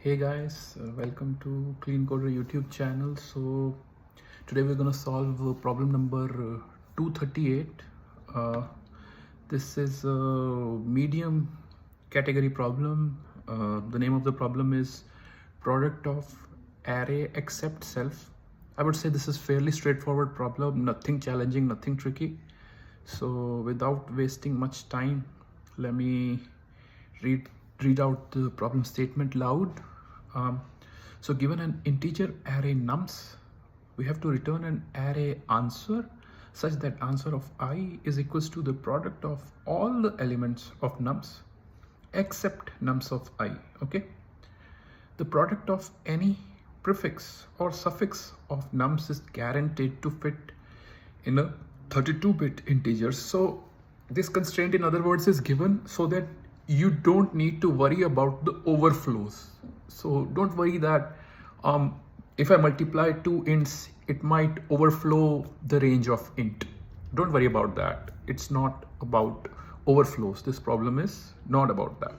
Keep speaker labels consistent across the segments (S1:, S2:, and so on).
S1: Hey guys, welcome to Clean Coder YouTube channel. So today we're gonna solve problem number 238. This is a medium category problem. The name of the problem is product of array except self. I would say this is fairly straightforward problem, nothing challenging, nothing tricky. So without wasting much time, let me read out the problem statement loud. So given an integer array nums, we have to return an array answer such that answer of I is equals to the product of all the elements of nums except nums of I. Okay, the product of any prefix or suffix of nums is guaranteed to fit in a 32-bit integer. So this constraint, in other words, is given so that you don't need to worry about the overflows. So don't worry that if I multiply two ints, it might overflow the range of int. Don't worry about that. It's not about overflows. This problem is not about that.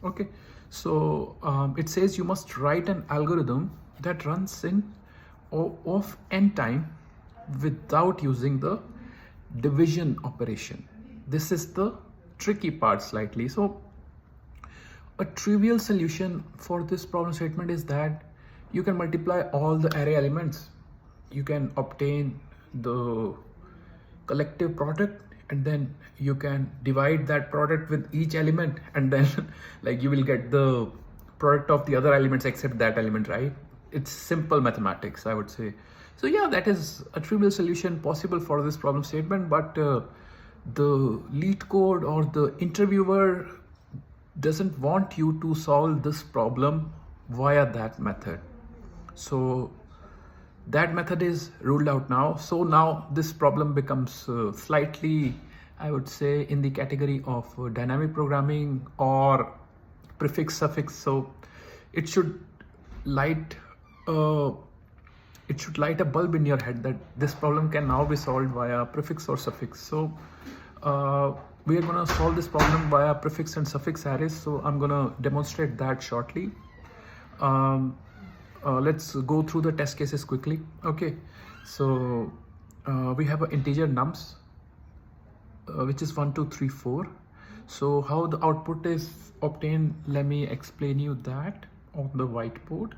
S1: Okay, so it says you must write an algorithm that runs in of n time without using the division operation. This is the tricky part slightly. So a trivial solution for this problem statement is that you can multiply all the array elements. You can obtain the collective product, and then you can divide that product with each element, and then like you will get the product of the other elements except that element, right? It's simple mathematics, I would say. So yeah, that is a trivial solution possible for this problem statement, but the lead code or the interviewer doesn't want you to solve this problem via that method. So that method is ruled out now. So now this problem becomes slightly, I would say, in the category of dynamic programming or prefix suffix. So it should light a bulb in your head that this problem can now be solved via prefix or suffix. So we are going to solve this problem via prefix and suffix arrays. So I'm going to demonstrate that shortly. Let's go through the test cases quickly. Okay, so we have an integer nums which is 1 2 3 4. So how the output is obtained, let me explain you that on the whiteboard.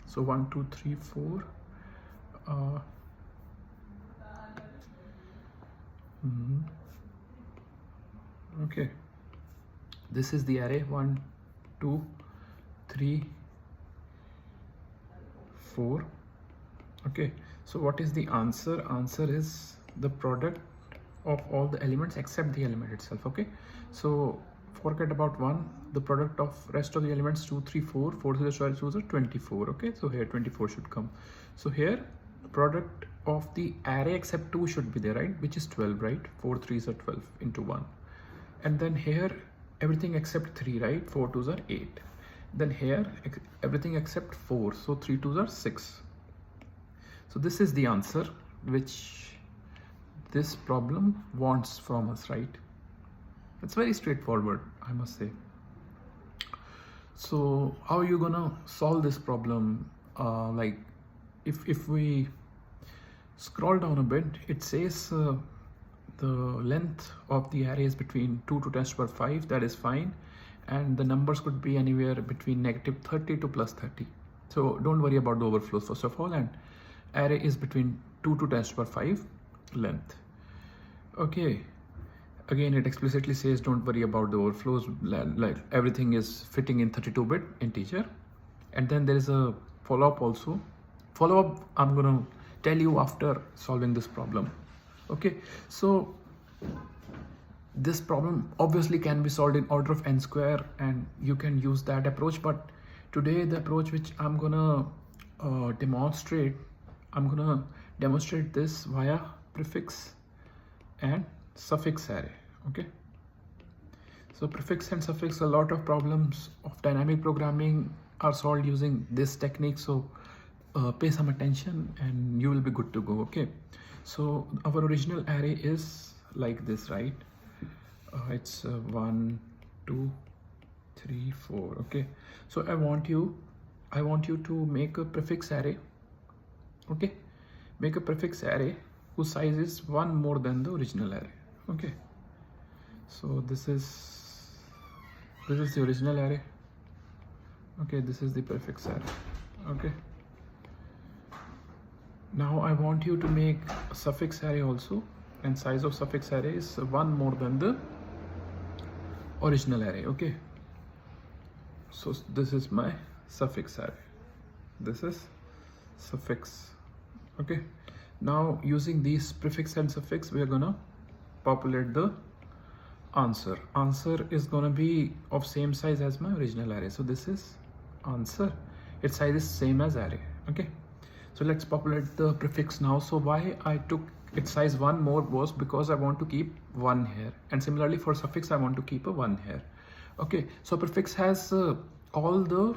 S1: So 1 2 3 4. Okay, this is the array 1 2 3 4. Okay, so what is the answer? Answer is the product of all the elements except the element itself. Okay, so forget about 1, the product of rest of the elements 2 3 4 4 to the square root is 24. Okay, so here 24 should come. So here product of the array except 2 should be there, right, which is 12, right? 4 3s are 12 into 1. And then here everything except 3, right? 4 2s are 8. Then here everything except 4, so 3 2s are 6. So this is the answer which this problem wants from us, right? It's very straightforward, I must say. So how are you gonna solve this problem? Like if we scroll down a bit, it says the length of the array is between 2 to 10 to the power 5. That is fine, and the numbers could be anywhere between negative 30 to plus 30. So don't worry about the overflows first of all, and array is between 2 to 10 to the power 5 length. Okay, again it explicitly says don't worry about the overflows, like everything is fitting in 32-bit integer. And then there is a follow-up also. Follow-up I'm gonna tell you after solving this problem. Okay, so this problem obviously can be solved in order of n square, and you can use that approach, but today the approach which I'm gonna demonstrate this via prefix and suffix array. Okay, so prefix and suffix, a lot of problems of dynamic programming are solved using this technique. So pay some attention and you will be good to go. Okay, so our original array is like this, right? It's 1 2 3 4. Okay, so I want you I want you to make a prefix array. Okay, make a prefix array whose size is one more than the original array. Okay, so this is the original array. Okay, this is the prefix array. Okay, now I want you to make a suffix array also, and size of suffix array is one more than the original array. Okay, so this is my suffix array, this is suffix. Okay, now using these prefix and suffix, we are gonna populate the answer. Answer is gonna be of same size as my original array, so this is answer, its size is same as array. Okay, so let's populate the prefix now. So why I took its size one more was because I want to keep one here, and similarly for suffix I want to keep a one here. Okay, so prefix has all the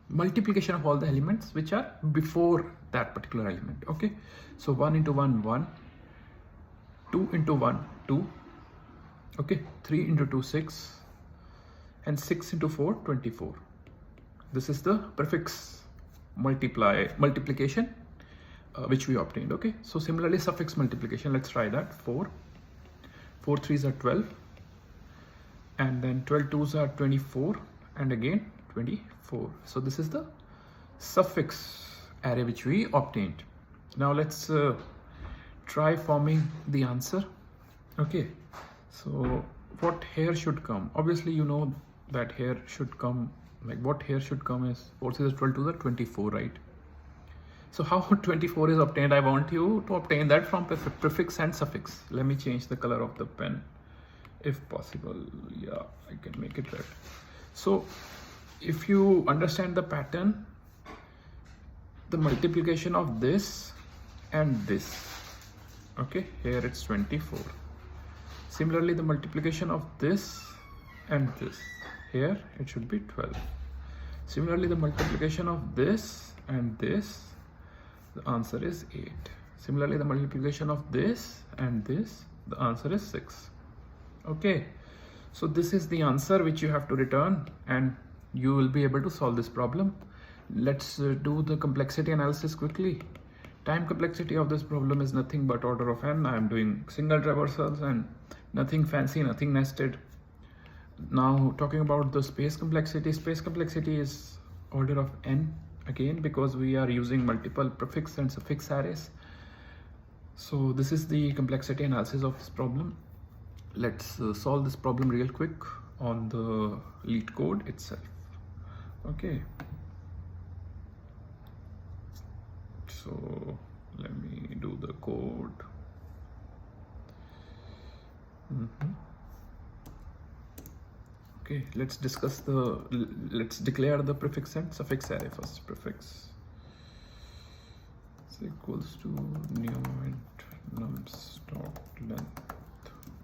S1: multiplication of all the elements which are before that particular element. Okay, so 1 into 1 1, 2 into 1 2, okay, 3 into 2 6, and 6 into 4 24. This is the prefix multiplication which we obtained. Okay, so similarly suffix multiplication, let's try that. 4 3s are 12, and then 12 2s are 24, and again 24. So this is the suffix array which we obtained. Now let's try forming the answer. Okay, so what here should come? Obviously you know that here should come, like what here should come is 4 6 is 12 2 is 24, right? So how 24 is obtained? I want you to obtain that from prefix and suffix. Let me change the color of the pen if possible. Yeah, I can make it red. So if you understand the pattern, the multiplication of this and this, okay, here it's 24. Similarly, the multiplication of this and this, here it should be 12. Similarly, the multiplication of this and this, the answer is 8. Similarly, the multiplication of this and this, the answer is 6. Okay, so this is the answer which you have to return, and you will be able to solve this problem. Let's do the complexity analysis quickly. Time complexity of this problem is nothing but order of n. I am doing single traversals and nothing fancy, nothing nested. Now talking about the space complexity is order of n again, because we are using multiple prefix and suffix arrays. So this is the complexity analysis of this problem. Let's solve this problem real quick on the LeetCode itself. Okay, so let me do the code. Okay, let's declare the prefix and suffix array first. Prefix is equals to new int nums dot length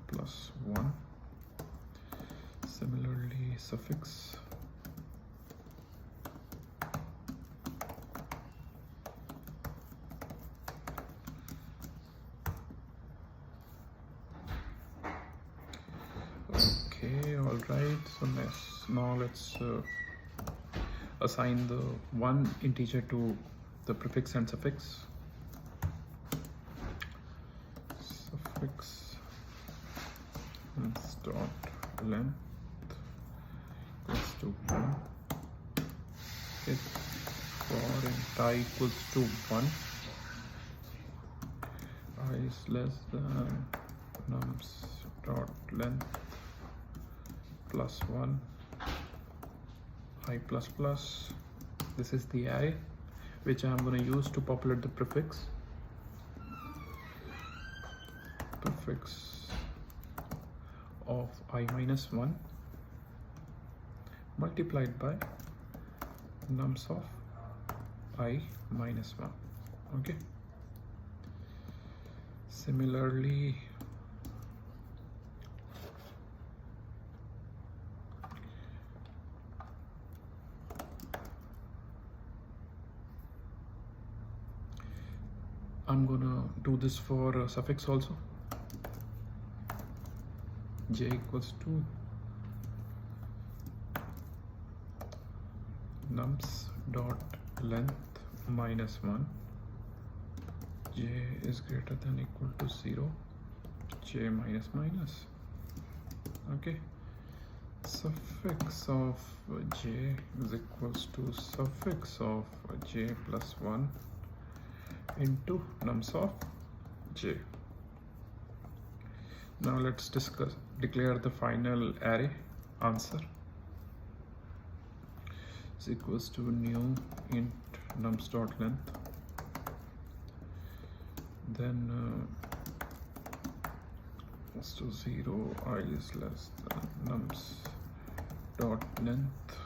S1: plus 1. Similarly, suffix right. So now let's assign the one integer to the prefix and suffix. Suffix dot length equals to 1. If for int I equals to 1, I is less than nums dot length plus 1 I plus plus. This is the array which I am going to use to populate the prefix of I minus 1 multiplied by nums of I minus 1. Okay, similarly I'm gonna do this for suffix also. J equals to nums dot length minus 1, j is greater than equal to 0, j minus minus. Okay, suffix of j is equals to suffix of j plus 1 into nums of j. Now let's declare the final array answer is equals to new int nums dot length, then equals to 0, I is less than nums dot length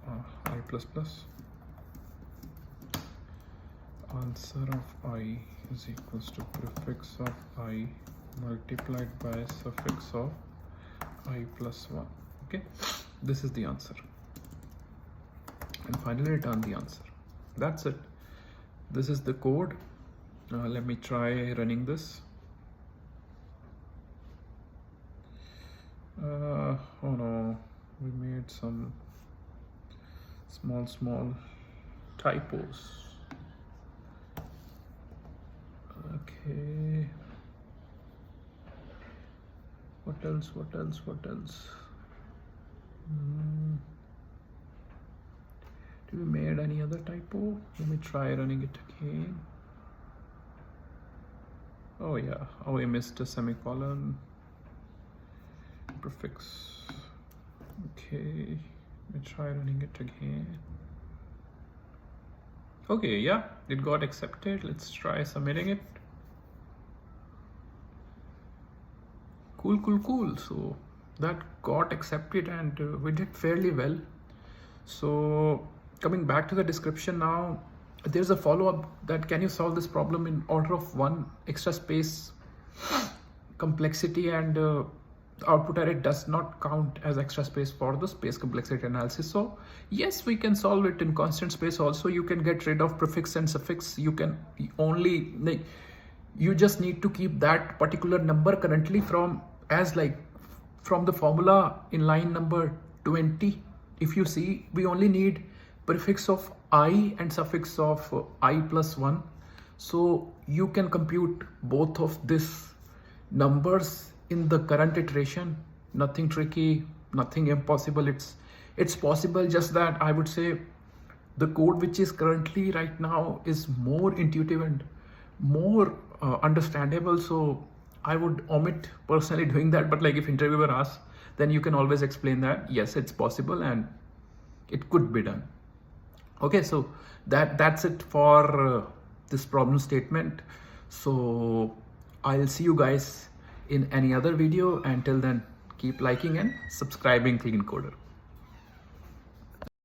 S1: I plus plus. Answer of I is equals to prefix of I multiplied by suffix of I plus 1. Okay, this is the answer, and finally return the answer. That's it. This is the code. Let me try running this. Oh no, we made some small typos. Okay, what else? Did we made any other typo? Let me try running it again. Oh yeah, oh, we missed a semicolon. Prefix. Okay, let me try running it again. Okay, yeah, it got accepted. Let's try submitting it. Cool. So that got accepted, and we did fairly well. So coming back to the description now, there's a follow-up that can you solve this problem in order of 1 extra space complexity, and the output array does not count as extra space for the space complexity analysis. So yes, we can solve it in constant space also. You can get rid of prefix and suffix. You can only, you just need to keep that particular number currently from the formula in line number 20. If you see, we only need prefix of I and suffix of I plus 1. So you can compute both of these numbers in the current iteration. Nothing tricky, nothing impossible. It's possible, just that I would say the code which is currently right now is more intuitive and more understandable. So I would omit personally doing that, but like if interviewer asks, then you can always explain that yes, it's possible and it could be done. Okay, so that's it for this problem statement. So I'll see you guys in any other video. Until then, keep liking and subscribing Clean Coder.